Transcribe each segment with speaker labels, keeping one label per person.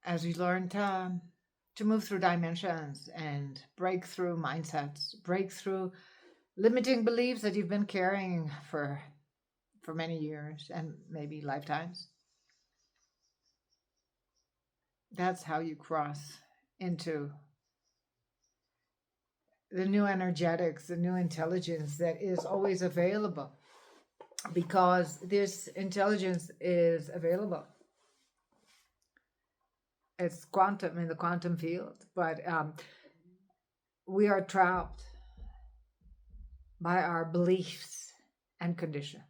Speaker 1: as we learn to move through dimensions and break through mindsets, break through limiting beliefs that you've been carrying for many years and maybe lifetimes. That's how you cross into the new energetics, the new intelligence that is always available, because this intelligence is available. It's quantum, in the quantum field, but we are trapped by our beliefs and conditions.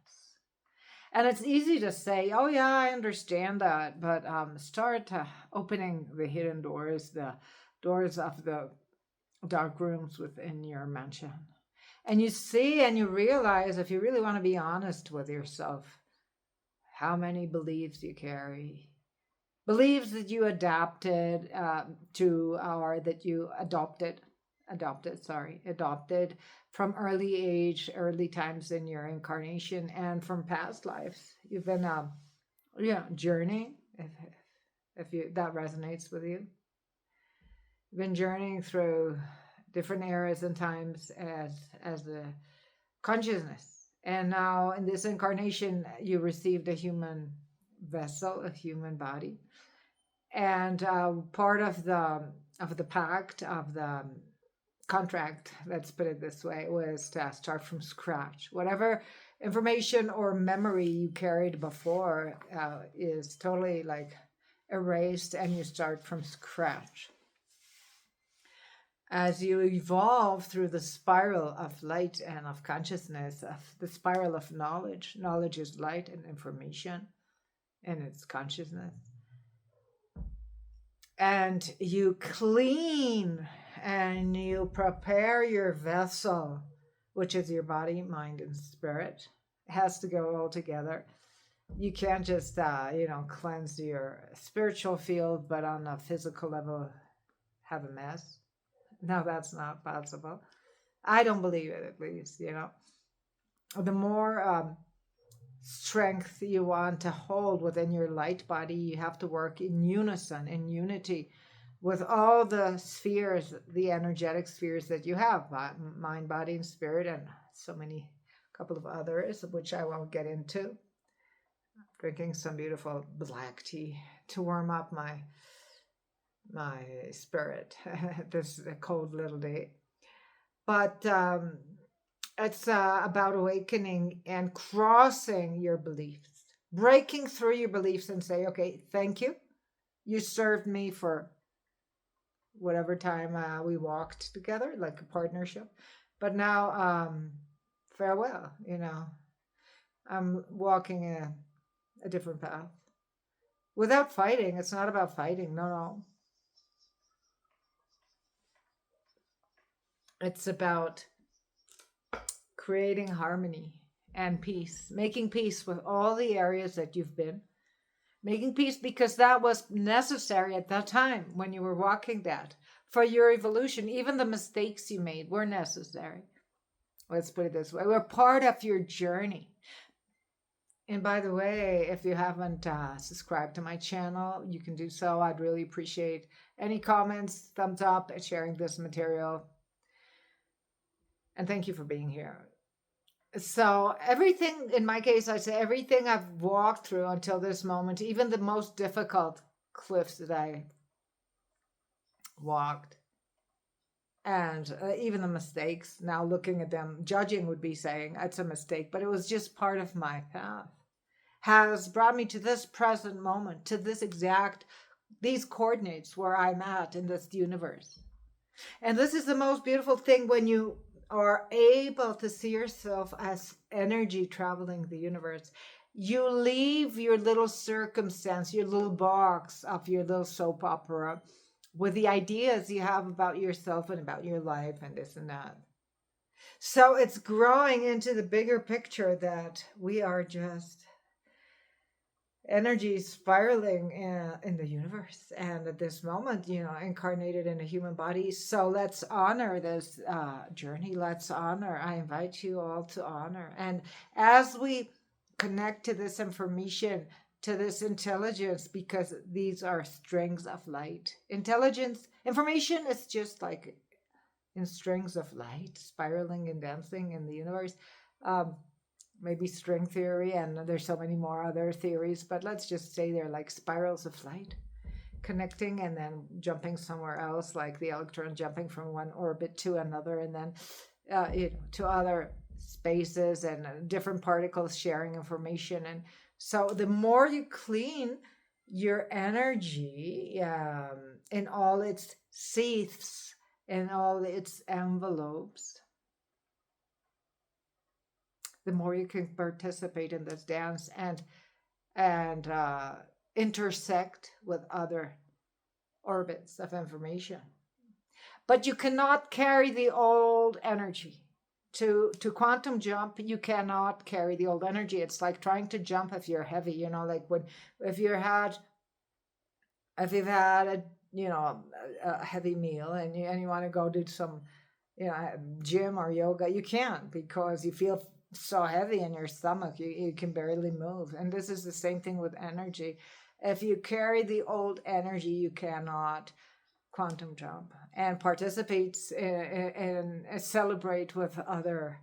Speaker 1: And it's easy to say, oh, yeah, I understand that. But start opening the hidden doors, the doors of the dark rooms within your mansion. And you see and you realize, if you really want to be honest with yourself, how many beliefs you carry. Beliefs that you adapted to, or that you adopted from early age, early times in your incarnation, and from past lives. You've been, journeying. If you that resonates with you, you've been journeying through different eras and times as the consciousness, and now in this incarnation, you received a human vessel, a human body, and part of the pact of the contract, let's put it this way, was to start from scratch. Whatever information or memory you carried before is totally like erased, and you start from scratch. As you evolve through the spiral of light and of consciousness, of the spiral of knowledge, knowledge is light and information, and it's consciousness. And you clean and you prepare your vessel, which is your body, mind, and spirit. It has to go all together. You can't just, cleanse your spiritual field, but on a physical level, have a mess. No, that's not possible. I don't believe it, at least, The more strength you want to hold within your light body, you have to work in unison, in unity with all the spheres, the energetic spheres that you have, mind, body, and spirit, and so many, couple of others, which I won't get into. Drinking some beautiful black tea to warm up my spirit this cold little day. But it's about awakening and crossing your beliefs, breaking through your beliefs and say, okay, thank you. You served me for whatever time we walked together, like a partnership. But now, farewell, I'm walking a different path without fighting. It's not about fighting. No. It's about creating harmony and peace, making peace with all the areas that you've been, making peace because that was necessary at that time when you were walking that for your evolution. Even the mistakes you made were necessary. Let's put it this way. We're part of your journey. And by the way, if you haven't subscribed to my channel, you can do so. I'd really appreciate any comments, thumbs up, and sharing this material. And thank you for being here. So everything, in my case, I say everything I've walked through until this moment, even the most difficult cliffs that I walked, and even the mistakes, now looking at them, judging would be saying it's a mistake, but it was just part of my path, has brought me to this present moment, to these coordinates where I'm at in this universe. And this is the most beautiful thing, when you are able to see yourself as energy traveling the universe. You leave your little circumstance, your little box of your little soap opera with the ideas you have about yourself and about your life and this and that. So it's growing into the bigger picture that we are just energy spiraling in the universe, and at this moment, incarnated in a human body. So let's honor this journey. Let's honor. I invite you all to honor. And as we connect to this information, to this intelligence, because these are strings of light. Intelligence, information is just like in strings of light, spiraling and dancing in the universe. Um, Maybe string theory, and there's so many more other theories, but let's just say they're like spirals of light connecting and then jumping somewhere else, like the electron jumping from one orbit to another, and then to other spaces, and different particles sharing information. And so the more you clean your energy in all its seats, in all its envelopes, the more you can participate in this dance and intersect with other orbits of information. But you cannot carry the old energy. To quantum jump, you cannot carry the old energy. It's like trying to jump if you're heavy, like when if you had if you've had a heavy meal, and you want to go do some gym or yoga, you can't, because you feel so heavy in your stomach, you can barely move. And this is the same thing with energy. If you carry the old energy, you cannot quantum jump and participate and celebrate with other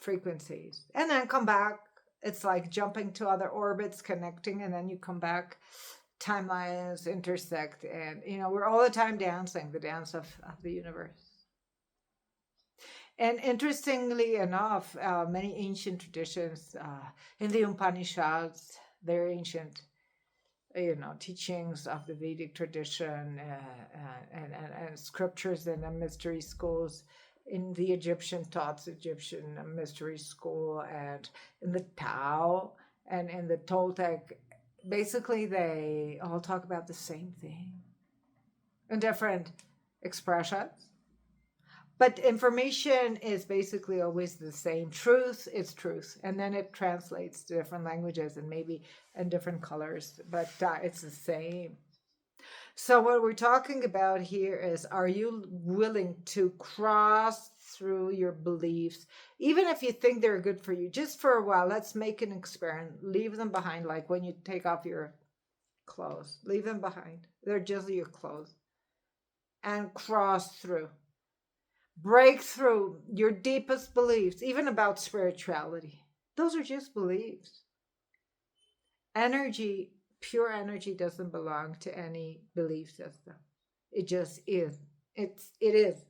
Speaker 1: frequencies, and then come back. It's like jumping to other orbits, connecting, and then you come back. Timelines intersect, and we're all the time dancing the dance of the universe. And interestingly enough, many ancient traditions in the Upanishads, very ancient teachings of the Vedic tradition, and scriptures in the mystery schools, in the Egyptian thoughts, Egyptian mystery school, and in the Tao, and in the Toltec. Basically, they all talk about the same thing in different expressions. But information is basically always the same. Truth is truth. And then it translates to different languages and maybe in different colors, but it's the same. So what we're talking about here is, are you willing to cross through your beliefs, even if you think they're good for you, just for a while? Let's make an experiment. Leave them behind, like when you take off your clothes. Leave them behind. They're just your clothes. And cross through. Break through your deepest beliefs, even about spirituality. Those are just beliefs. Energy, pure energy, doesn't belong to any belief system. It just is. It is.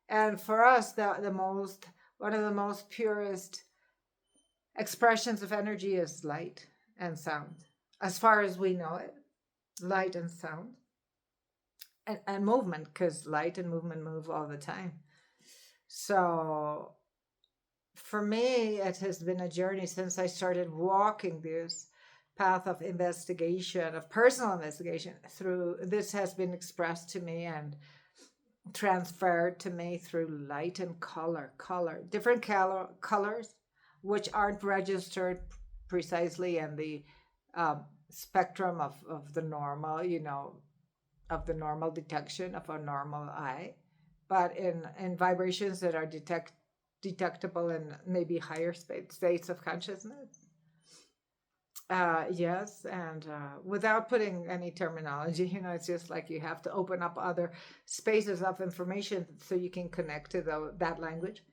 Speaker 1: And for us, one of the most purest expressions of energy is light and sound. As far as we know it, light and sound. And movement, because light and movement move all the time. So for me, it has been a journey since I started walking this path of investigation, of personal investigation. Through this has been expressed to me and transferred to me through light and color, different colors, which aren't registered precisely in the spectrum of the normal, of the normal detection of a normal eye, but in vibrations that are detectable in maybe higher states of consciousness. Yes, and without putting any terminology, it's just like you have to open up other spaces of information so you can connect to that language.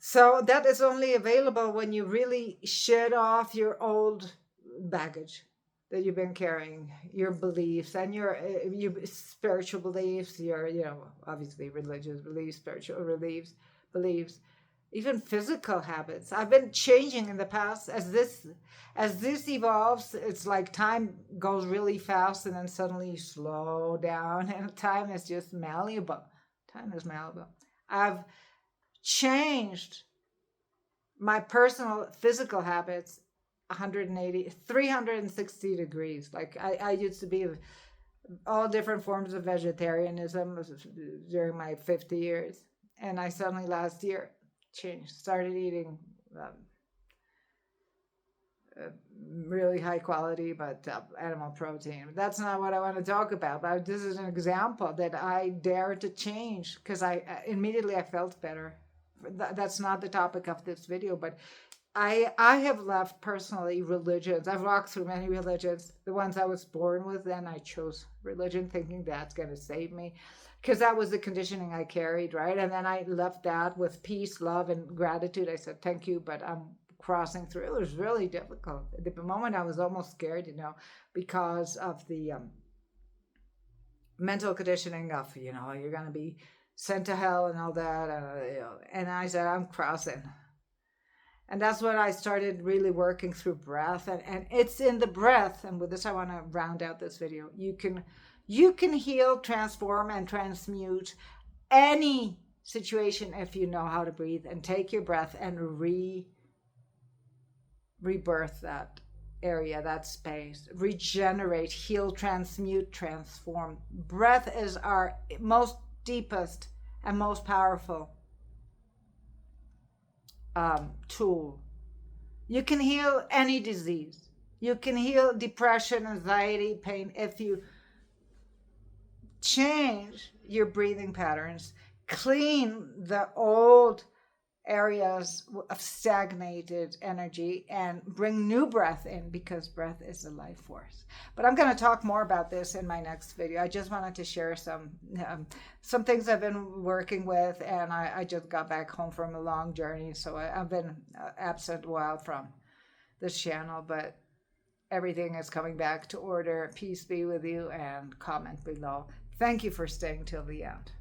Speaker 1: So that is only available when you really shed off your old baggage that you've been carrying, your beliefs and your spiritual beliefs, your obviously religious beliefs, spiritual beliefs, even physical habits. I've been changing in the past as this evolves. It's like time goes really fast, and then suddenly you slow down, and time is just malleable. Time is malleable. I've changed my personal physical habits 180, 360 degrees. Like I used to be all different forms of vegetarianism during my 50 years. And I suddenly last year started eating really high quality, but animal protein. That's not what I want to talk about. But this is an example that I dared to change because I immediately felt better. That's not the topic of this video, but I have left personally religions. I've walked through many religions. The ones I was born with, then I chose religion thinking that's going to save me because that was the conditioning I carried, right? And then I left that with peace, love, and gratitude. I said, thank you, but I'm crossing through. It was really difficult. At the moment, I was almost scared, because of the mental conditioning of, you're going to be sent to hell and all that. And I said, I'm crossing. And that's when I started really working through breath. And it's in the breath. And with this, I want to round out this video. You can heal, transform, and transmute any situation if you know how to breathe and take your breath and rebirth that area, that space, regenerate, heal, transmute, transform. Breath is our most deepest and most powerful tool. You can heal any disease. You can heal depression, anxiety, pain if you change your breathing patterns, clean the old areas of stagnated energy and bring new breath in, because breath is the life force. But I'm going to talk more about this in my next video. I just wanted to share some things I've been working with, and I just got back home from a long journey, so I've been absent a while from this channel, but everything is coming back to order. Peace be with you, and comment below. Thank you for staying till the end.